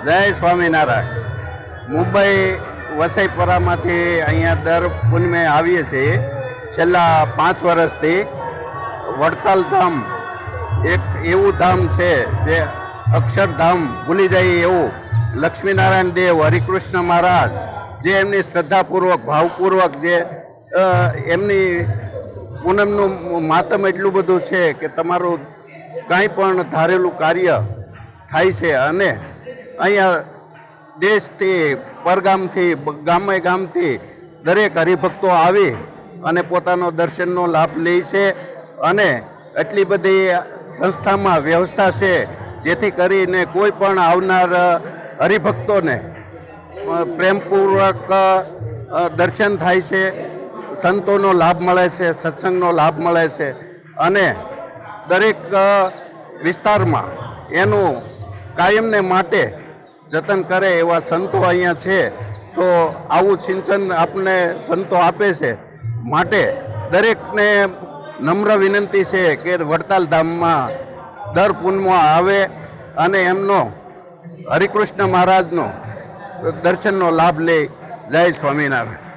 જય સ્વામિનારાયણ. મુંબઈ વસઈપરામાંથી અહીંયા દર પૂનમે આવીએ છીએ. છેલ્લા 5 વર્ષથી વડતાલ ધામ એક એવું ધામ છે જે અક્ષરધામ ભૂલી જાય એવું. લક્ષ્મીનારાયણ દેવ, હરિકૃષ્ણ મહારાજ જે એમની શ્રદ્ધાપૂર્વક ભાવપૂર્વક જે એમની પૂનમનું માતમ એટલું બધું છે કે તમારું કાંઈ પણ ધારેલું કાર્ય થાય છે. અને અહીંયા દેશથી પરગામથી ગામે ગામથી દરેક હરિભક્તો આવી અને પોતાનો દર્શનનો લાભ લે છે. અને એટલી બધી સંસ્થામાં વ્યવસ્થા છે જેથી કરીને કોઈ પણ આવનાર હરિભક્તોને પ્રેમપૂર્વક દર્શન થાય છે, સંતોનો લાભ મળે છે, સત્સંગનો લાભ મળે છે. અને દરેક વિસ્તારમાં એનું કાયમને માટે જતન કરે એવા સંતો અહીંયા છે. તો આવું સિંચન આપને સંતો આપે છે. માટે દરેકને નમ્ર વિનંતી છે કે વડતાલ ધામમાં દર પૂનમમાં આવે અને એમનો હરિકૃષ્ણ મહારાજનો દર્શનનો લાભ લે. જય સ્વામિનારાયણ.